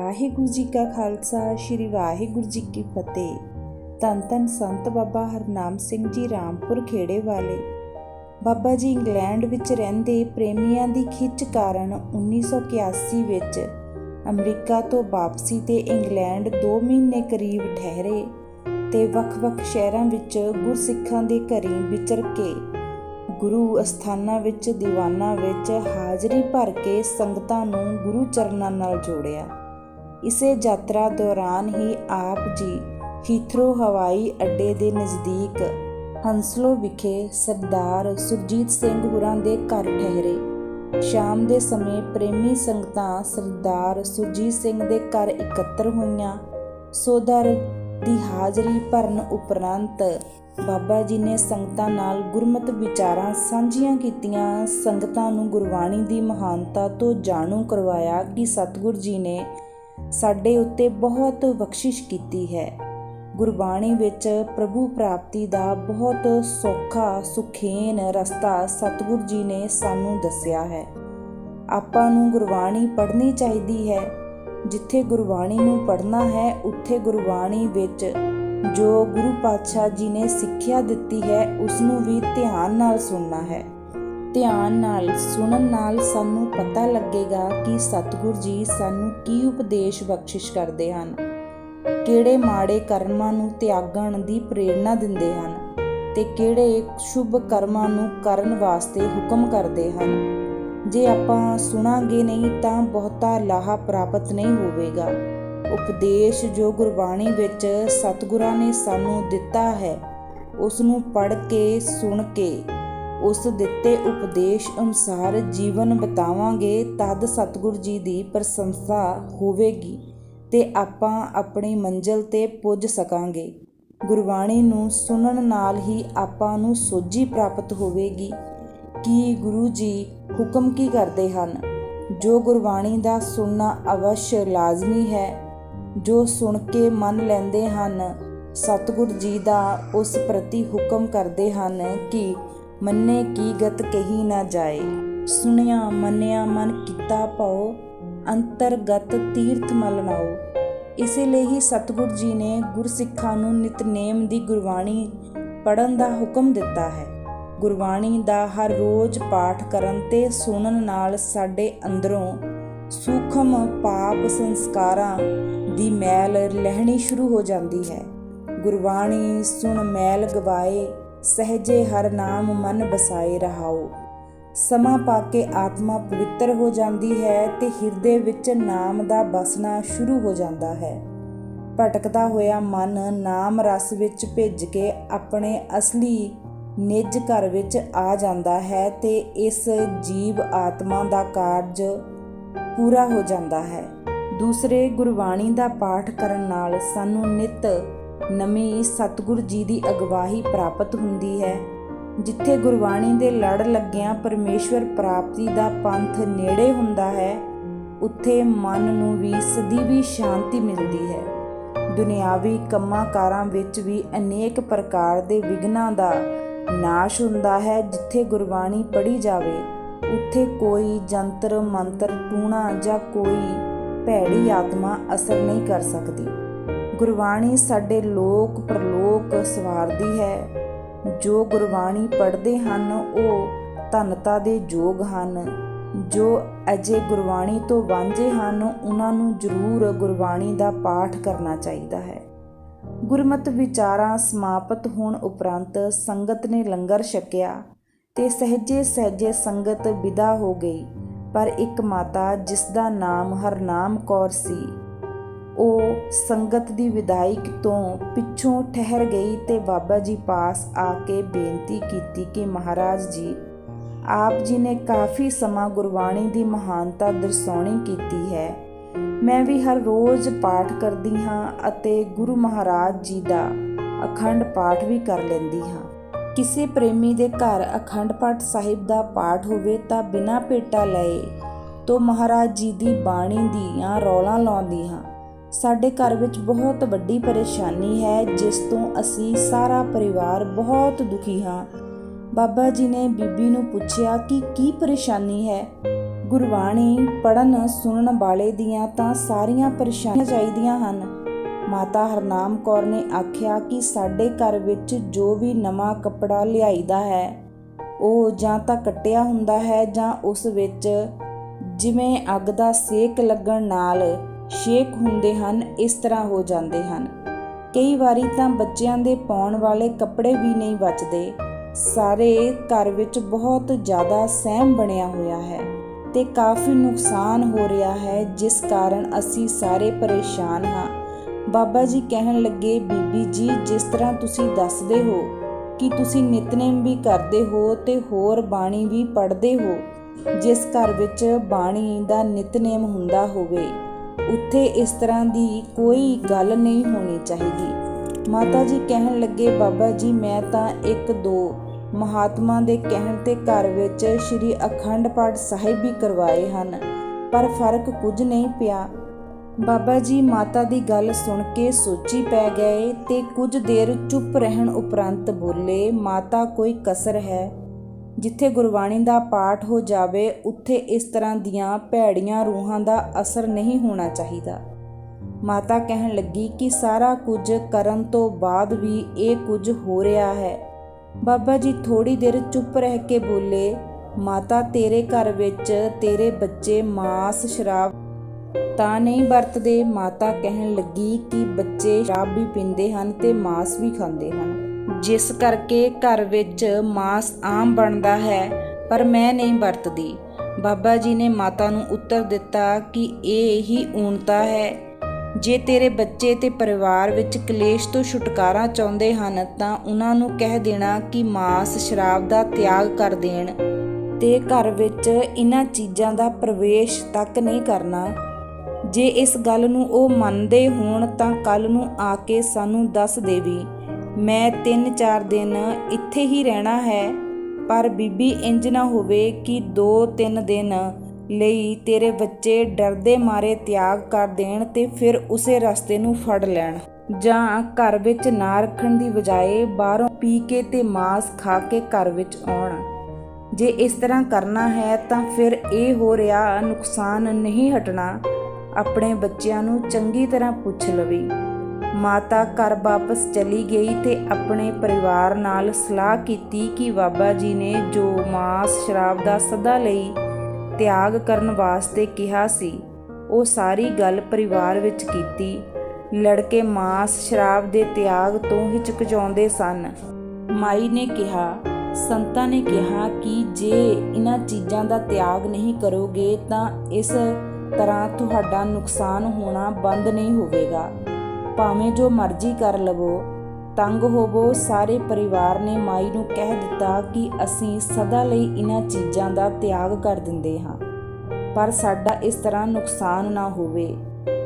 ਵਾਹਿਗੁਰੂ ਜੀ ਕਾ ਖਾਲਸਾ ਸ਼੍ਰੀ ਵਾਹਿਗੁਰੂ ਜੀ ਕੀ ਫਤਿਹ। ਧੰਨ ਧੰਨ ਸੰਤ ਬਾਬਾ ਹਰਨਾਮ ਸਿੰਘ ਜੀ ਰਾਮਪੁਰ ਖੇੜੇ ਵਾਲੇ। ਬਾਬਾ ਜੀ ਇੰਗਲੈਂਡ ਵਿੱਚ ਰਹਿੰਦੇ ਪ੍ਰੇਮੀਆਂ ਦੀ ਖਿੱਚ ਕਾਰਨ 1981 ਵਿੱਚ ਅਮਰੀਕਾ ਤੋਂ ਵਾਪਸੀ ਤੇ ਇੰਗਲੈਂਡ 2 ਮਹੀਨੇ ਕਰੀਬ ਠਹਿਰੇ ਤੇ ਵੱਖ-ਵੱਖ ਸ਼ਹਿਰਾਂ ਵਿੱਚ ਗੁਰਸਿੱਖਾਂ ਦੇ ਘਰੀਂ ਵਿਚਰ ਕੇ ਗੁਰੂ ਅਸਥਾਨਾਂ ਵਿੱਚ ਦੀਵਾਨਾਂ ਵਿੱਚ ਹਾਜ਼ਰੀ ਭਰ ਕੇ ਸੰਗਤਾਂ ਨੂੰ ਗੁਰੂ ਚਰਨਾਂ ਨਾਲ ਜੋੜਿਆ। ਇਸੇ ਯਾਤਰਾ ਦੌਰਾਨ ਹੀ ਆਪ ਜੀ ਹੀਥਰੋ ਹਵਾਈ ਅੱਡੇ ਦੇ ਨਜ਼ਦੀਕ ਹੰਸਲੋ ਵਿਖੇ ਸਰਦਾਰ ਸੁਰਜੀਤ ਸਿੰਘ ਹੋਰਾਂ ਦੇ ਘਰ ਠਹਿਰੇ। ਸ਼ਾਮ ਦੇ ਸਮੇਂ ਪ੍ਰੇਮੀ ਸੰਗਤਾਂ ਸਰਦਾਰ ਸੁਰਜੀਤ ਸਿੰਘ ਦੇ ਘਰ ਇਕੱਤਰ ਹੋਈਆਂ। ਸੋਦਰ ਦੀ ਹਾਜ਼ਰੀ ਭਰਨ ਉਪਰੰਤ ਬਾਬਾ ਜੀ ਨੇ ਸੰਗਤਾਂ ਨਾਲ ਗੁਰਮਤਿ ਵਿਚਾਰਾਂ ਸਾਂਝੀਆਂ ਕੀਤੀਆਂ। ਸੰਗਤਾਂ ਨੂੰ ਗੁਰਬਾਣੀ ਦੀ ਮਹਾਨਤਾ ਤੋਂ ਜਾਣੂ ਕਰਵਾਇਆ ਕਿ ਸਤਿਗੁਰੂ ਜੀ ਨੇ ਸਾਡੇ ਉੱਤੇ ਬਹੁਤ ਬਖਸ਼ਿਸ਼ ਕੀਤੀ ਹੈ। ਗੁਰਬਾਣੀ ਵਿੱਚ ਪ੍ਰਭੂ ਪ੍ਰਾਪਤੀ ਦਾ ਬਹੁਤ ਸੌਖਾ ਸੁਖੇਨ ਰਸਤਾ ਸਤਿਗੁਰੂ ਜੀ ਨੇ ਸਾਨੂੰ ਦੱਸਿਆ ਹੈ। ਆਪਾਂ ਨੂੰ ਗੁਰਬਾਣੀ ਪੜ੍ਹਨੀ ਚਾਹੀਦੀ ਹੈ। ਜਿੱਥੇ ਗੁਰਬਾਣੀ ਨੂੰ ਪੜ੍ਹਨਾ ਹੈ ਉੱਥੇ ਗੁਰਬਾਣੀ ਵਿੱਚ ਜੋ ਗੁਰੂ ਪਾਤਸ਼ਾਹ ਜੀ ਨੇ ਸਿੱਖਿਆ ਦਿੱਤੀ ਹੈ ਉਸ ਨੂੰ ਵੀ ਧਿਆਨ ਨਾਲ ਸੁਣਨਾ ਹੈ। ਧਿਆਨ ਨਾਲ ਸੁਣਨ ਨਾਲ ਸਾਨੂੰ ਪਤਾ ਲੱਗੇਗਾ ਕਿ ਸਤਿਗੁਰੂ ਜੀ ਸਾਨੂੰ ਕੀ ਉਪਦੇਸ਼ ਬਖਸ਼ਿਸ਼ ਕਰਦੇ ਹਨ, ਕਿਹੜੇ ਮਾੜੇ ਕਰਮਾਂ ਨੂੰ ਤਿਆਗਣ ਦੀ ਪ੍ਰੇਰਨਾ ਦਿੰਦੇ ਹਨ ਤੇ ਕਿਹੜੇ ਸ਼ੁਭ ਕਰਮਾਂ ਨੂੰ ਕਰਨ ਵਾਸਤੇ ਹੁਕਮ ਕਰਦੇ ਹਨ। ਜੇ ਆਪਾਂ ਸੁਣਾਂਗੇ ਨਹੀਂ ਤਾਂ ਬਹੁਤਾ ਲਾਹਾ ਪ੍ਰਾਪਤ ਨਹੀਂ ਹੋਵੇਗਾ। ਉਪਦੇਸ਼ ਜੋ ਗੁਰਬਾਣੀ ਵਿੱਚ ਸਤਿਗੁਰਾਂ ਨੇ ਸਾਨੂੰ ਦਿੱਤਾ ਹੈ ਉਸ ਨੂੰ ਪੜ੍ਹ ਕੇ ਸੁਣ ਕੇ ਉਸ ਦਿੱਤੇ ਉਪਦੇਸ਼ ਅਨੁਸਾਰ ਜੀਵਨ ਬਿਤਾਵਾਂਗੇ ਤਦ ਸਤਿਗੁਰੂ ਜੀ ਦੀ ਪ੍ਰਸ਼ੰਸਾ ਹੋਵੇਗੀ ਤੇ ਆਪਾਂ ਆਪਣੀ ਮੰਜ਼ਿਲ ਤੇ ਪੁੱਜ ਸਕਾਂਗੇ। ਗੁਰਬਾਣੀ ਨੂੰ ਸੁਣਨ ਨਾਲ ਹੀ ਆਪਾਂ ਨੂੰ ਸੋਝੀ ਪ੍ਰਾਪਤ ਹੋਵੇਗੀ ਕਿ ਗੁਰੂ ਜੀ ਹੁਕਮ ਕੀ ਕਰਦੇ ਹਨ। ਜੋ ਗੁਰਬਾਣੀ ਦਾ ਸੁਣਨਾ ਅਵਸ਼ ਲਾਜ਼ਮੀ ਹੈ। ਜੋ ਸੁਣ ਕੇ ਮੰਨ ਲੈਂਦੇ ਹਨ ਸਤਿਗੁਰੂ ਜੀ ਦਾ ਉਸ ਪ੍ਰਤੀ ਹੁਕਮ ਕਰਦੇ ਹਨ ਕਿ ਮੰਨੇ ਕੀ ਗਤ ਕਹੀ ਨਾ ਜਾਏ। ਸੁਣਿਆ ਮੰਨਿਆ ਮਨ ਕੀਤਾ ਭਉ ਅੰਤਰਗਤ ਤੀਰਥ ਮਲ ਨਾਉ। ਇਸੇ ਲਈ ਹੀ ਸਤਿਗੁਰੂ ਜੀ ਨੇ ਗੁਰਸਿੱਖਾਂ ਨੂੰ ਨਿਤਨੇਮ ਦੀ ਗੁਰਬਾਣੀ ਪੜ੍ਹਨ ਦਾ ਹੁਕਮ ਦਿੱਤਾ ਹੈ। ਗੁਰਬਾਣੀ ਦਾ ਹਰ ਰੋਜ਼ ਪਾਠ ਕਰਨ ਤੇ ਸੁਣਨ ਨਾਲ ਸਾਡੇ ਅੰਦਰੋਂ ਸੂਖਮ ਪਾਪ ਸੰਸਕਾਰਾਂ ਦੀ ਮੈਲ ਲਹਿਣੀ ਸ਼ੁਰੂ ਹੋ ਜਾਂਦੀ ਹੈ। ਗੁਰਬਾਣੀ ਸੁਣ ਮੈਲ ਗਵਾਏ ਸਹਿਜੇ ਹਰ ਨਾਮ ਮਨ ਬਸਾਏ ਰਹਾਓ। ਸਮਾਂ ਪਾ ਕੇ ਆਤਮਾ ਪਵਿੱਤਰ ਹੋ ਜਾਂਦੀ ਹੈ ਤੇ ਹਿਰਦੇ ਵਿੱਚ ਨਾਮ ਦਾ ਬਸਣਾ ਸ਼ੁਰੂ ਹੋ ਜਾਂਦਾ ਹੈ। ਭਟਕਦਾ ਹੋਇਆ ਮਨ ਨਾਮ ਰਸ ਵਿੱਚ ਭਿੱਜ ਕੇ ਆਪਣੇ ਅਸਲੀ ਨਿੱਜ ਘਰ ਵਿੱਚ ਆ ਜਾਂਦਾ ਹੈ ਤੇ ਇਸ ਜੀਵ ਆਤਮਾ ਦਾ ਕਾਰਜ ਪੂਰਾ ਹੋ ਜਾਂਦਾ ਹੈ। ਦੂਸਰੇ ਗੁਰਬਾਣੀ ਦਾ ਪਾਠ ਕਰਨ ਨਾਲ ਸਾਨੂੰ ਨਿਤ ਨਵੀਂ ਸਤਿਗੁਰੂ ਜੀ ਦੀ ਅਗਵਾਈ ਪ੍ਰਾਪਤ ਹੁੰਦੀ ਹੈ। ਜਿੱਥੇ ਗੁਰਬਾਣੀ ਦੇ ਲੜ ਲੱਗਿਆਂ ਪਰਮੇਸ਼ਵਰ ਪ੍ਰਾਪਤੀ ਦਾ ਪੰਥ ਨੇੜੇ ਹੁੰਦਾ ਹੈ ਉੱਥੇ ਮਨ ਨੂੰ ਵੀ ਸਦੀਵੀ ਸ਼ਾਂਤੀ ਮਿਲਦੀ ਹੈ। ਦੁਨਿਆਵੀ ਕੰਮਾਂ ਕਾਰਾਂ ਵਿੱਚ ਵੀ ਅਨੇਕ ਪ੍ਰਕਾਰ ਦੇ ਵਿਘਨਾਂ ਦਾ ਨਾਸ਼ ਹੁੰਦਾ ਹੈ। ਜਿੱਥੇ ਗੁਰਬਾਣੀ ਪੜ੍ਹੀ ਜਾਵੇ ਉੱਥੇ ਕੋਈ ਜੰਤਰ ਮੰਤਰ ਟੂਣਾ ਜਾਂ ਕੋਈ ਭੈੜੀ ਆਤਮਾ ਅਸਰ ਨਹੀਂ ਕਰ ਸਕਦੀ। ਗੁਰਬਾਣੀ ਸਾਡੇ ਲੋਕ ਪ੍ਰਲੋਕ ਸਵਾਰਦੀ ਹੈ। ਜੋ ਗੁਰਬਾਣੀ ਪੜ੍ਹਦੇ ਹਨ ਉਹ ਧੰਨਤਾ ਦੇ ਯੋਗ ਹਨ। ਜੋ ਅਜੇ ਗੁਰਬਾਣੀ ਤੋਂ ਵਾਂਝੇ ਹਨ ਉਹਨਾਂ ਨੂੰ ਜ਼ਰੂਰ ਗੁਰਬਾਣੀ ਦਾ ਪਾਠ ਕਰਨਾ ਚਾਹੀਦਾ ਹੈ। ਗੁਰਮਤਿ ਵਿਚਾਰਾਂ ਸਮਾਪਤ ਹੋਣ ਉਪਰੰਤ ਸੰਗਤ ਨੇ ਲੰਗਰ ਛਕਿਆ ਤੇ ਸਹਿਜੇ ਸਹਿਜੇ ਸੰਗਤ ਵਿਦਾ ਹੋ ਗਈ। ਪਰ ਇੱਕ ਮਾਤਾ ਜਿਸ ਦਾ ਨਾਮ ਹਰਨਾਮ ਕੌਰ ਸੀ ਉਹ ਸੰਗਤ ਦੀ ਵਿਦਾਈ ਤੋਂ ਪਿੱਛੋਂ ਠਹਿਰ ਗਈ ਤੇ ਬਾਬਾ ਜੀ ਪਾਸ ਆ ਕੇ ਬੇਨਤੀ ਕੀਤੀ ਕਿ ਮਹਾਰਾਜ ਜੀ ਆਪ ਜੀ ਨੇ ਕਾਫੀ ਸਮਾਂ ਗੁਰਬਾਣੀ ਦੀ ਮਹਾਨਤਾ ਦਰਸਾਉਣੀ ਕੀਤੀ ਹੈ। ਮੈਂ ਵੀ ਹਰ ਰੋਜ਼ ਪਾਠ ਕਰਦੀ ਹਾਂ ਅਤੇ ਗੁਰੂ ਮਹਾਰਾਜ ਜੀ ਦਾ ਅਖੰਡ ਪਾਠ ਵੀ ਕਰ ਲੈਂਦੀ ਹਾਂ। ਕਿਸੇ ਪ੍ਰੇਮੀ ਦੇ ਘਰ ਅਖੰਡ ਪਾਠ ਸਾਹਿਬ ਦਾ ਪਾਠ ਹੋਵੇ ਤਾਂ ਬਿਨਾਂ ਭੇਟਾ ਲਏ ਤੋਂ ਮਹਾਰਾਜ ਜੀ ਦੀ ਬਾਣੀ ਦੀਆਂ ਰੌਲਾਂ ਲਾਉਂਦੀ ਹਾਂ। ਸਾਡੇ ਘਰ ਵਿੱਚ ਬਹੁਤ ਵੱਡੀ ਪਰੇਸ਼ਾਨੀ ਹੈ ਜਿਸ ਤੋਂ ਅਸੀਂ ਸਾਰਾ ਪਰਿਵਾਰ ਬਹੁਤ ਦੁਖੀ ਹਾਂ। ਬਾਬਾ ਜੀ ਨੇ ਬੀਬੀ ਨੂੰ ਪੁੱਛਿਆ ਕਿ ਕੀ ਪਰੇਸ਼ਾਨੀ ਹੈ। ਗੁਰਬਾਣੀ ਪੜ੍ਹਨ ਸੁਣਨ ਵਾਲੇ ਦੀਆਂ ਤਾਂ ਸਾਰੀਆਂ ਪਰੇਸ਼ਾਨੀਆਂ ਚਾਹੀਦੀਆਂ ਹਨ। ਮਾਤਾ ਹਰਨਾਮ ਕੌਰ ਨੇ ਆਖਿਆ ਕਿ ਸਾਡੇ ਘਰ ਵਿੱਚ ਜੋ ਵੀ ਨਵਾਂ ਕੱਪੜਾ ਲਿਆਈਦਾ ਹੈ ਉਹ ਜਾਂ ਤਾਂ ਕੱਟਿਆ ਹੁੰਦਾ ਹੈ ਜਾਂ ਉਸ ਵਿੱਚ ਜਿਵੇਂ ਅੱਗ ਦਾ ਸੇਕ ਲੱਗਣ ਨਾਲ ਛੇਕ ਹੁੰਦੇ ਹਨ, ਇਸ ਤਰ੍ਹਾਂ ਹੋ ਜਾਂਦੇ ਹਨ। ਕਈ ਵਾਰੀ ਤਾਂ ਬੱਚਿਆਂ ਦੇ ਪਾਉਣ ਵਾਲੇ ਕੱਪੜੇ ਵੀ ਨਹੀਂ ਬਚਦੇ। ਸਾਰੇ ਘਰ ਵਿੱਚ ਬਹੁਤ ਜ਼ਿਆਦਾ ਸਹਿਮ ਬਣਿਆ ਹੋਇਆ ਹੈ ਤੇ ਕਾਫੀ ਨੁਕਸਾਨ ਹੋ ਰਿਹਾ ਹੈ, ਜਿਸ ਕਾਰਨ ਅਸੀਂ ਸਾਰੇ ਪਰੇਸ਼ਾਨ ਹਾਂ। ਬਾਬਾ ਜੀ ਕਹਿਣ ਲੱਗੇ, ਬੀਬੀ ਜੀ, ਜਿਸ ਤਰ੍ਹਾਂ ਤੁਸੀਂ ਦੱਸਦੇ ਹੋ ਕਿ ਤੁਸੀਂ ਨਿਤਨੇਮ ਵੀ ਕਰਦੇ ਹੋ ਤੇ ਹੋਰ ਬਾਣੀ ਵੀ ਪੜ੍ਹਦੇ ਹੋ, ਜਿਸ ਘਰ ਵਿੱਚ ਬਾਣੀ ਦਾ ਨਿਤਨੇਮ ਹੁੰਦਾ ਹੋਵੇ ਉੱਥੇ ਇਸ ਤਰ੍ਹਾਂ ਦੀ ਕੋਈ ਗੱਲ ਨਹੀਂ ਹੋਣੀ ਚਾਹੀਦੀ। ਮਾਤਾ ਜੀ ਕਹਿਣ ਲੱਗੇ, ਬਾਬਾ ਜੀ, ਮੈਂ ਤਾਂ 1-2 ਮਹਾਤਮਾ ਦੇ ਕਹਿਣ ਤੇ ਘਰ ਵਿੱਚ ਸ਼੍ਰੀ ਅਖੰਡ ਪਾਠ ਸਾਹਿਬ ਵੀ ਕਰਵਾਏ ਹਨ, ਪਰ ਫਰਕ ਕੁਝ ਨਹੀਂ ਪਿਆ। ਬਾਬਾ ਜੀ ਮਾਤਾ ਦੀ ਗੱਲ ਸੁਣ ਕੇ ਸੋਚੀ ਪੈ ਗਏ ਤੇ ਕੁਝ ਦੇਰ ਚੁੱਪ ਰਹਿਣ ਉਪਰੰਤ ਬੋਲੇ, ਮਾਤਾ, ਕੋਈ ਕਸਰ ਹੈ? ਜਿੱਥੇ ਗੁਰਬਾਣੀ ਦਾ ਪਾਠ ਹੋ ਜਾਵੇ ਉੱਥੇ ਇਸ ਤਰ੍ਹਾਂ ਦੀਆਂ ਭੈੜੀਆਂ ਰੂਹਾਂ ਦਾ ਅਸਰ ਨਹੀਂ ਹੋਣਾ ਚਾਹੀਦਾ। ਮਾਤਾ ਕਹਿਣ ਲੱਗੀ ਕਿ ਸਾਰਾ ਕੁਝ ਕਰਨ ਤੋਂ ਬਾਅਦ ਵੀ ਇਹ ਕੁਝ ਹੋ ਰਿਹਾ ਹੈ। ਬਾਬਾ ਜੀ ਥੋੜੀ ਦੇਰ ਚੁੱਪ ਰਹਿ ਕੇ ਬੋਲੇ, ਮਾਤਾ, ਤੇਰੇ ਘਰ ਵਿੱਚ ਤੇਰੇ ਬੱਚੇ ਮਾਸ ਸ਼ਰਾਬ ਤਾਂ ਨਹੀਂ ਵਰਤਦੇ? ਮਾਤਾ ਕਹਿਣ ਲੱਗੀ ਕਿ ਬੱਚੇ ਸ਼ਰਾਬ ਵੀ ਪੀਂਦੇ ਹਨ ਤੇ ਮਾਸ ਵੀ ਖਾਂਦੇ ਹਨ, ਜਿਸ ਕਰਕੇ ਘਰ ਵਿੱਚ ਮਾਸ ਆਮ ਬਣਦਾ ਹੈ, ਪਰ ਮੈਂ ਨਹੀਂ ਵਰਤਦੀ। ਬਾਬਾ ਜੀ ਨੇ ਮਾਤਾ ਨੂੰ ਉੱਤਰ ਦਿੱਤਾ ਕਿ ਇਹ ਹੀ ਊਣਤਾ ਹੈ। ਜੇ ਤੇਰੇ ਬੱਚੇ ਤੇ ਪਰਿਵਾਰ ਵਿੱਚ ਕਲੇਸ਼ ਤੋਂ ਛੁਟਕਾਰਾ ਚਾਹੁੰਦੇ ਹਨ ਤਾਂ ਉਹਨਾਂ ਨੂੰ ਕਹਿ ਦੇਣਾ ਕਿ ਮਾਸ ਸ਼ਰਾਬ ਦਾ ਤਿਆਗ ਕਰ ਦੇਣ ਤੇ ਘਰ ਵਿੱਚ ਇਹਨਾਂ ਚੀਜ਼ਾਂ ਦਾ ਪ੍ਰਵੇਸ਼ ਤੱਕ ਨਹੀਂ ਕਰਨਾ। ਜੇ ਇਸ ਗੱਲ ਨੂੰ ਉਹ ਮੰਨਦੇ ਹੋਣ ਤਾਂ ਕੱਲ੍ਹ ਨੂੰ ਆ ਕੇ ਸਾਨੂੰ ਦੱਸ ਦੇਵੀ। ਮੈਂ 3-4 ਦਿਨ ਇੱਥੇ ਹੀ ਰਹਿਣਾ ਹੈ, ਪਰ ਬੀਬੀ ਇੰਜ ਨਾ ਹੋਵੇ ਕਿ 2-3 ਦਿਨ ਲਈ ਤੇਰੇ ਬੱਚੇ ਡਰਦੇ ਮਾਰੇ ਤਿਆਗ ਕਰ ਦੇਣ ਤੇ ਫਿਰ ਉਸੇ ਰਸਤੇ ਨੂੰ ਫੜ ਲੈਣ, ਜਾਂ ਘਰ ਵਿੱਚ ਨਾ ਰੱਖਣ ਦੀ ਬਜਾਏ ਬਾਹਰੋਂ ਪੀ ਕੇ ਤੇ ਮਾਸ ਖਾ ਕੇ ਘਰ ਵਿੱਚ ਆਉਣ। ਜੇ ਇਸ ਤਰ੍ਹਾਂ ਕਰਨਾ ਹੈ ਤਾਂ ਫਿਰ ਇਹ ਹੋ ਰਿਹਾ ਨੁਕਸਾਨ ਨਹੀਂ ਹਟਣਾ। ਆਪਣੇ ਬੱਚਿਆਂ ਨੂੰ ਚੰਗੀ ਤਰ੍ਹਾਂ ਪੁੱਛ ਲਵੀ। ਮਾਤਾ ਘਰ ਵਾਪਸ ਚਲੀ ਗਈ ਤੇ ਆਪਣੇ ਪਰਿਵਾਰ ਨਾਲ ਸਲਾਹ ਕੀਤੀ ਕਿ ਬਾਬਾ ਜੀ ਨੇ ਜੋ ਮਾਸ ਸ਼ਰਾਬ ਦਾ ਸਦਾ ਲਈ ਤਿਆਗ ਕਰਨ ਵਾਸਤੇ ਕਿਹਾ ਸੀ, ਉਹ ਸਾਰੀ ਗੱਲ ਪਰਿਵਾਰ ਵਿੱਚ ਕੀਤੀ। ਲੜਕੇ ਮਾਸ ਸ਼ਰਾਬ ਦੇ ਤਿਆਗ ਤੋਂ ਹਿਚਕਚਾਉਂਦੇ ਸਨ। ਮਾਈ ਨੇ ਕਿਹਾ, ਸੰਤਾਂ ਨੇ ਕਿਹਾ ਕਿ ਜੇ ਇਹਨਾਂ ਚੀਜ਼ਾਂ ਦਾ ਤਿਆਗ ਨਹੀਂ ਕਰੋਗੇ ਤਾਂ ਇਸ ਤਰ੍ਹਾਂ ਤੁਹਾਡਾ ਨੁਕਸਾਨ ਹੋਣਾ ਬੰਦ ਨਹੀਂ ਹੋਵੇਗਾ। ਭਾਵੇਂ ਜੋ ਮਰਜ਼ੀ ਕਰ ਲਵੋ, ਤੰਗ ਹੋਵੋ। ਸਾਰੇ ਪਰਿਵਾਰ ਨੇ ਮਾਈ ਨੂੰ ਕਹਿ ਦਿੱਤਾ ਕਿ ਅਸੀਂ ਸਦਾ ਲਈ ਇਹਨਾਂ ਚੀਜ਼ਾਂ ਦਾ ਤਿਆਗ ਕਰ ਦਿੰਦੇ ਹਾਂ, ਪਰ ਸਾਡਾ ਇਸ ਤਰ੍ਹਾਂ ਨੁਕਸਾਨ ਨਾ ਹੋਵੇ।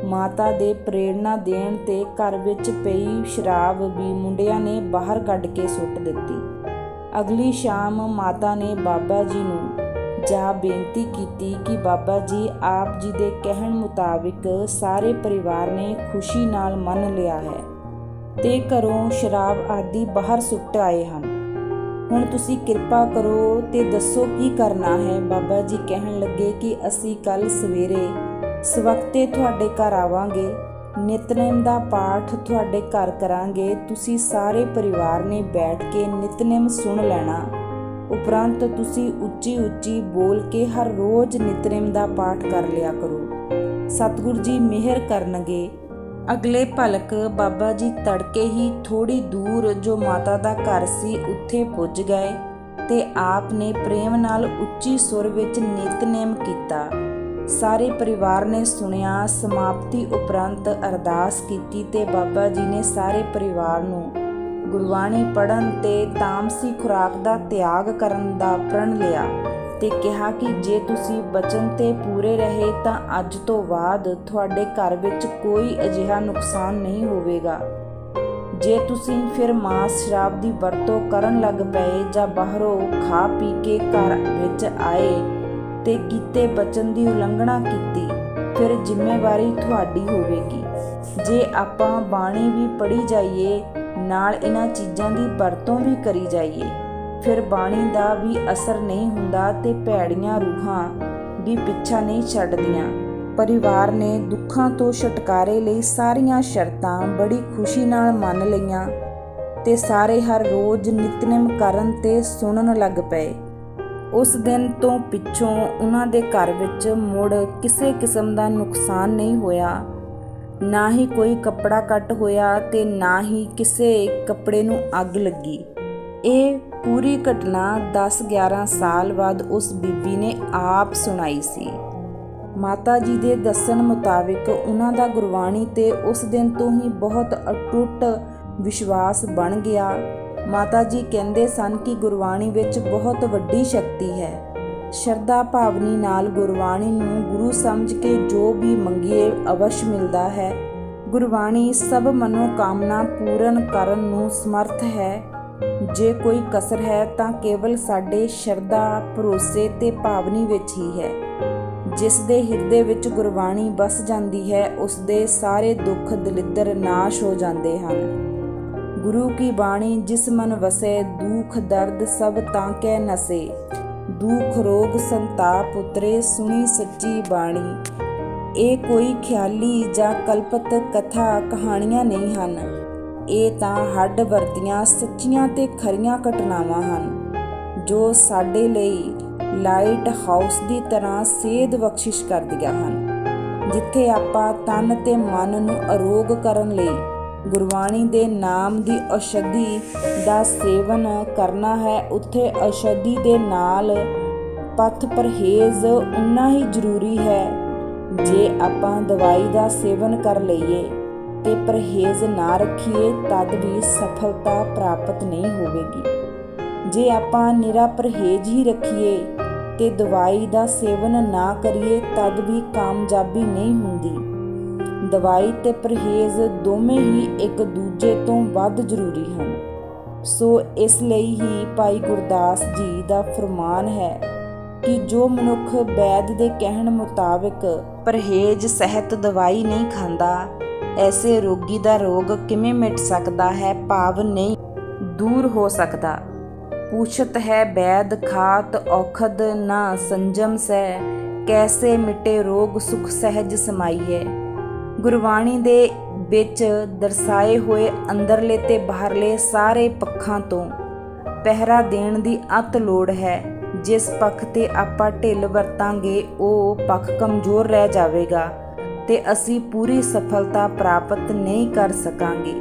ਮਾਤਾ ਦੇ ਪ੍ਰੇਰਣਾ ਦੇਣ ਤੇ ਘਰ ਵਿੱਚ ਪਈ ਸ਼ਰਾਬ ਵੀ ਮੁੰਡਿਆਂ ਨੇ ਬਾਹਰ ਕੱਢ ਕੇ ਸੁੱਟ ਦਿੱਤੀ। ਅਗਲੀ ਸ਼ਾਮ ਮਾਤਾ ਨੇ ਬਾਬਾ ਜੀ ਨੂੰ ਜਾ ਬੇਨਤੀ ਕੀਤੀ ਕਿ ਬਾਬਾ ਜੀ, ਆਪ ਜੀ ਦੇ ਕਹਿਣ ਮੁਤਾਬਿਕ ਸਾਰੇ ਪਰਿਵਾਰ ਨੇ ਖੁਸ਼ੀ ਨਾਲ ਮੰਨ ਲਿਆ ਹੈ ਤੇ ਘਰੋਂ ਸ਼ਰਾਬ ਆਦਿ ਬਾਹਰ ਸੁੱਟ ਆਏ ਹਨ। ਹੁਣ ਤੁਸੀਂ ਕਿਰਪਾ ਕਰੋ ਤੇ ਦੱਸੋ ਕੀ ਕਰਨਾ ਹੈ। ਬਾਬਾ ਜੀ ਕਹਿਣ ਲੱਗੇ ਕਿ ਅਸੀਂ ਕੱਲ੍ਹ ਸਵੇਰੇ ਸਵਖਤੇ ਤੁਹਾਡੇ ਘਰ ਆਵਾਂਗੇ, ਨਿਤਨੇਮ ਦਾ ਪਾਠ ਤੁਹਾਡੇ ਘਰ ਕਰਾਂਗੇ। ਤੁਸੀਂ ਸਾਰੇ ਪਰਿਵਾਰ ਨੇ ਬੈਠ ਕੇ ਨਿਤਨੇਮ ਸੁਣ ਲੈਣਾ। ਉਪਰੰਤ ਤੁਸੀਂ ਉੱਚੀ ਬੋਲ ਕੇ ਹਰ ਰੋਜ਼ ਨਿਤਨੇਮ ਦਾ ਪਾਠ ਕਰ ਲਿਆ ਕਰੋ। ਸਤਿਗੁਰੂ ਜੀ ਮਿਹਰ ਕਰਨਗੇ। ਅਗਲੇ ਭਲਕ ਬਾਬਾ ਜੀ ਤੜਕੇ ਹੀ ਥੋੜੀ ਦੂਰ ਜੋ ਮਾਤਾ ਦਾ ਘਰ ਸੀ ਉੱਥੇ ਪੁੱਜ ਗਏ ਤੇ ਆਪ ਨੇ ਪ੍ਰੇਮ ਨਾਲ ਉੱਚੀ ਸੁਰ ਵਿੱਚ ਨਿਤਨੇਮ ਕੀਤਾ। ਸਾਰੇ ਪਰਿਵਾਰ ਨੇ ਸੁਣਿਆ। ਸਮਾਪਤੀ ਉਪਰੰਤ ਅਰਦਾਸ ਕੀਤੀ ਤੇ ਬਾਬਾ ਜੀ ਨੇ ਸਾਰੇ ਪਰਿਵਾਰ ਨੂੰ ਗੁਰਬਾਣੀ ਪੜ੍ਹਨ ਤੇ ਤਾਮਸੀ ਖੁਰਾਕ ਦਾ ਤਿਆਗ ਕਰਨ ਦਾ ਪ੍ਰਣ ਲਿਆ ਤੇ ਕਿਹਾ ਕਿ ਜੇ ਤੁਸੀਂ ਬਚਨ ਤੇ ਪੂਰੇ ਰਹੇ ਤਾਂ ਅੱਜ ਤੋਂ ਬਾਅਦ ਤੁਹਾਡੇ ਘਰ ਵਿੱਚ ਕੋਈ ਅਜਿਹਾ ਨੁਕਸਾਨ ਨਹੀਂ ਹੋਵੇਗਾ। ਜੇ ਤੁਸੀਂ ਫਿਰ ਮਾਸ ਸ਼ਰਾਬ ਦੀ ਵਰਤੋਂ ਕਰਨ ਲੱਗ ਪਏ ਜਾਂ ਬਾਹਰੋਂ ਖਾ ਪੀ ਕੇ ਘਰ ਵਿੱਚ ਆਏ ਤੇ ਕੀਤੇ ਬਚਨ ਦੀ ਉਲੰਘਣਾ ਕੀਤੀ, ਫਿਰ ਜ਼ਿੰਮੇਵਾਰੀ ਤੁਹਾਡੀ ਹੋਵੇਗੀ। ਜੇ ਆਪਾਂ ਬਾਣੀ ਵੀ ਪੜ੍ਹੀ ਜਾਈਏ, ਨਾਲ ਇਹਨਾਂ ਚੀਜ਼ਾਂ ਦੀ ਵਰਤੋਂ ਵੀ ਕਰੀ ਜਾਈਏ, ਫਿਰ ਬਾਣੀ ਦਾ ਵੀ ਅਸਰ ਨਹੀਂ ਹੁੰਦਾ ਤੇ ਭੈੜੀਆਂ ਰੂਹਾਂ ਵੀ ਪਿੱਛਾ ਨਹੀਂ ਛੱਡਦੀਆਂ। ਪਰਿਵਾਰ ਨੇ ਦੁੱਖਾਂ ਤੋਂ ਛੁਟਕਾਰੇ ਲਈ ਸਾਰੀਆਂ ਸ਼ਰਤਾਂ ਬੜੀ ਖੁਸ਼ੀ ਨਾਲ ਮੰਨ ਲਈਆਂ ਤੇ ਸਾਰੇ ਹਰ ਰੋਜ਼ ਨਿਤਨੇਮ ਕਰਨ ਤੇ ਸੁਣਨ ਲੱਗ ਪਏ। ਉਸ ਦਿਨ ਤੋਂ ਪਿੱਛੋਂ ਉਹਨਾਂ ਦੇ ਘਰ ਵਿੱਚ ਮੁੜ ਕਿਸੇ ਕਿਸਮ ਦਾ ਨੁਕਸਾਨ ਨਹੀਂ ਹੋਇਆ। ਨਾ ਹੀ ਕੋਈ ਕੱਪੜਾ ਕੱਟ ਹੋਇਆ ਤੇ ਨਾ ਹੀ ਕਿਸੇ ਕੱਪੜੇ ਨੂੰ ਅੱਗ ਲੱਗੀ। ਇਹ ਪੂਰੀ ਘਟਨਾ 10-11 ਸਾਲ ਬਾਅਦ ਉਸ ਬੀਬੀ ਨੇ ਆਪ ਸੁਣਾਈ ਸੀ। ਮਾਤਾ ਜੀ ਦੇ ਦੱਸਣ ਮੁਤਾਬਿਕ ਉਹਨਾਂ ਦਾ ਗੁਰਬਾਣੀ ਤੇ ਉਸ ਦਿਨ ਤੋਂ ਹੀ ਬਹੁਤ ਅਟੁੱਟ ਵਿਸ਼ਵਾਸ ਬਣ ਗਿਆ। ਮਾਤਾ ਜੀ ਕਹਿੰਦੇ ਸਨ ਕਿ ਗੁਰਬਾਣੀ ਵਿੱਚ ਬਹੁਤ ਵੱਡੀ ਸ਼ਕਤੀ ਹੈ। ਸ਼ਰਧਾ ਭਾਵਨੀ ਨਾਲ ਗੁਰਬਾਣੀ ਨੂੰ ਗੁਰੂ ਸਮਝ ਕੇ ਜੋ ਵੀ ਮੰਗੀਏ ਅਵਸ਼ ਮਿਲਦਾ ਹੈ। ਗੁਰਬਾਣੀ ਸਭ ਮਨੋਕਾਮਨਾ ਪੂਰਨ ਕਰਨ ਨੂੰ ਸਮਰਥ ਹੈ। ਜੇ ਕੋਈ ਕਸਰ ਹੈ ਤਾਂ ਕੇਵਲ ਸਾਡੇ ਸ਼ਰਧਾ, ਭਰੋਸੇ ਤੇ ਭਾਵਨੀ ਵਿੱਚ ਹੀ ਹੈ। ਜਿਸ ਦੇ ਹਿਰਦੇ ਵਿੱਚ ਗੁਰਬਾਣੀ ਵਸ ਜਾਂਦੀ ਹੈ, ਉਸ ਦੇ ਸਾਰੇ ਦੁੱਖ ਦਲਿੱਦਰ ਨਾਸ਼ ਹੋ ਜਾਂਦੇ ਹਨ। ਗੁਰੂ ਕੀ ਬਾਣੀ ਜਿਸ ਮਨ ਵਸੇ, ਦੁੱਖ ਦਰਦ ਸਭ ਤਾਂ ਕੈ ਨਸੇ। ਦੁੱਖ ਰੋਗ ਸੰਤਾਪ ਉਤਰੇ, ਸੁਣੀ ਸੱਚੀ ਬਾਣੀ। ਇਹ ਕੋਈ ਖਿਆਲੀ ਜਾਂ ਕਲਪਤ ਕਥਾ ਕਹਾਣੀਆਂ ਨਹੀਂ ਹਨ। ਇਹ ਤਾਂ ਹੱਡ ਵਰਤੀਆਂ ਸੱਚੀਆਂ ਤੇ ਖਰੀਆਂ ਘਟਨਾਵਾਂ ਹਨ, ਜੋ ਸਾਡੇ ਲਈ ਲਾਈਟ ਹਾਊਸ ਦੀ ਤਰ੍ਹਾਂ ਸੇਧ ਬਖਸ਼ਿਸ਼ ਕਰਦੀਆਂ ਹਨ। ਜਿੱਥੇ ਆਪਾਂ ਤਨ ਤੇ ਮਨ ਨੂੰ ਅਰੋਗ ਕਰਨ ਲਈ ਗੁਰਬਾਣੀ ਦੇ ਨਾਮ ਦੀ ਔਸ਼ਧੀ ਦਾ ਸੇਵਨ ਕਰਨਾ ਹੈ, ਉੱਥੇ ਔਸ਼ਧੀ ਦੇ ਨਾਲ ਪਥ ਪਰਹੇਜ਼ ਉਨਾ ਹੀ ਜ਼ਰੂਰੀ ਹੈ। ਜੇ ਆਪਾਂ ਦਵਾਈ ਦਾ ਸੇਵਨ ਕਰ ਲਈਏ ਤੇ ਪਰਹੇਜ਼ ਨਾ ਰੱਖੀਏ ਤਦ ਵੀ ਸਫਲਤਾ ਪ੍ਰਾਪਤ ਨਹੀਂ ਹੋਵੇਗੀ। ਜੇ ਆਪਾਂ ਨਿਰਾ ਪਰਹੇਜ਼ ਹੀ ਰੱਖੀਏ ਤੇ ਦਵਾਈ ਦਾ ਸੇਵਨ ਨਾ ਕਰੀਏ ਤਦ ਵੀ ਕਾਮਯਾਬੀ ਨਹੀਂ ਹੁੰਦੀ। ਦਵਾਈ ਤੇ ਪਰਹੇਜ਼ ਦੋਵੇਂ ਹੀ ਇੱਕ ਦੂਜੇ ਤੋਂ ਵੱਧ ਜ਼ਰੂਰੀ ਹਨ। ਸੋ ਇਸ ਲਈ ਹੀ ਭਾਈ ਗੁਰਦਾਸ ਜੀ ਦਾ ਫਰਮਾਨ ਹੈ ਕਿ ਜੋ ਮਨੁੱਖ ਵੈਦ ਦੇ ਕਹਿਣ ਮੁਤਾਬਿਕ ਪਰਹੇਜ਼ ਸਹਿਤ ਦਵਾਈ ਨਹੀਂ ਖਾਂਦਾ, ਐਸੇ ਰੋਗੀ ਦਾ ਰੋਗ ਕਿਵੇਂ ਮਿਟ ਸਕਦਾ ਹੈ, ਭਾਵ ਨਹੀਂ ਦੂਰ ਹੋ ਸਕਦਾ। ਪੁੱਛਤ ਹੈ ਵੈਦ ਖਾਤ ਔਖਦ ਨਾ ਸੰਜਮ ਸੈ, ਕੈਸੇ ਮਿਟੇ ਰੋਗ ਸੁਖ ਸਹਿਜ ਸਮਾਈਏ। ਗੁਰਬਾਣੀ ਦੇ ਵਿੱਚ ਦਰਸਾਏ ਹੋਏ ਅੰਦਰਲੇ ਤੇ ਬਾਹਰਲੇ ਸਾਰੇ ਪੱਖਾਂ ਤੋਂ ਪਹਿਰਾ ਦੇਣ ਦੀ ਅਤ ਲੋੜ ਹੈ। ਜਿਸ ਪੱਖ ਤੇ ਆਪਾਂ ਢਿੱਲ ਵਰਤਾਂਗੇ ਉਹ ਪੱਖ ਕਮਜ਼ੋਰ ਰਹਿ ਜਾਵੇਗਾ ਤੇ ਅਸੀਂ ਪੂਰੀ ਸਫਲਤਾ ਪ੍ਰਾਪਤ ਨਹੀਂ ਕਰ ਸਕਾਂਗੇ।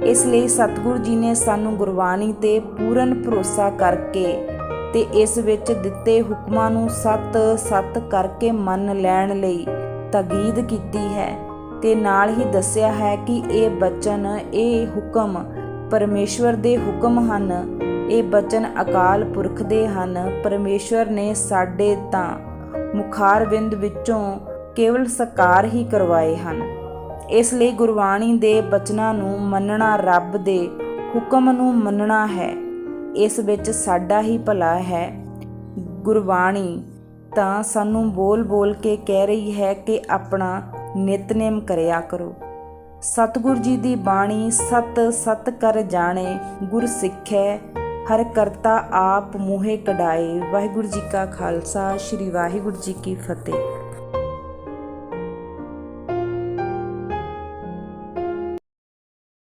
ਇਸ ਲਈ ਸਤਿਗੁਰੂ ਜੀ ਨੇ ਸਾਨੂੰ ਗੁਰਬਾਣੀ ਤੇ ਪੂਰਨ ਭਰੋਸਾ ਕਰਕੇ ਤੇ ਇਸ ਵਿੱਚ ਦਿੱਤੇ ਹੁਕਮਾਂ ਨੂੰ ਸਤ ਕਰਕੇ ਮੰਨ ਲੈਣ ਲਈ ਤਾਕੀਦ ਕੀਤੀ ਹੈ ਤੇ ਨਾਲ ਹੀ ਦੱਸਿਆ ਹੈ ਕਿ ਇਹ ਬਚਨ, ਇਹ ਹੁਕਮ ਪਰਮੇਸ਼ਵਰ ਦੇ ਹੁਕਮ ਹਨ। ਇਹ ਬਚਨ ਅਕਾਲ ਪੁਰਖ ਦੇ ਹਨ। ਪਰਮੇਸ਼ਵਰ ਨੇ ਸਾਡੇ ਤਾਂ ਮੁਖਾਰਬਿੰਦ ਵਿੱਚੋਂ ਕੇਵਲ ਸਾਕਾਰ ਹੀ ਕਰਵਾਏ ਹਨ। ਇਸ ਲਈ ਗੁਰਬਾਣੀ ਦੇ ਬਚਨਾਂ ਨੂੰ ਮੰਨਣਾ, ਰੱਬ ਦੇ ਹੁਕਮ ਨੂੰ ਮੰਨਣਾ ਹੈ। ਇਸ ਵਿੱਚ ਸਾਡਾ ਹੀ ਭਲਾ ਹੈ। ਗੁਰਬਾਣੀ ਤਾਂ ਸਾਨੂੰ ਬੋਲ ਬੋਲ ਕੇ ਕਹਿ ਰਹੀ ਹੈ ਕਿ ਆਪਣਾ ਨਿਤਨੇਮ ਕਰਿਆ ਕਰੋ। ਸਤਿਗੁਰੂ ਜੀ ਦੀ ਬਾਣੀ ਸਤ ਸਤ ਕਰ ਜਾਣੇ, ਗੁਰ ਸਿੱਖੈ ਹਰ ਕਰਤਾ ਆਪ ਮੋਹਿ ਕਢਾਏ। ਵਾਹਿਗੁਰੂ ਜੀ ਕਾ ਖਾਲਸਾ, ਸ੍ਰੀ ਵਾਹਿਗੁਰੂ ਜੀ ਕੀ ਫਤਿਹ।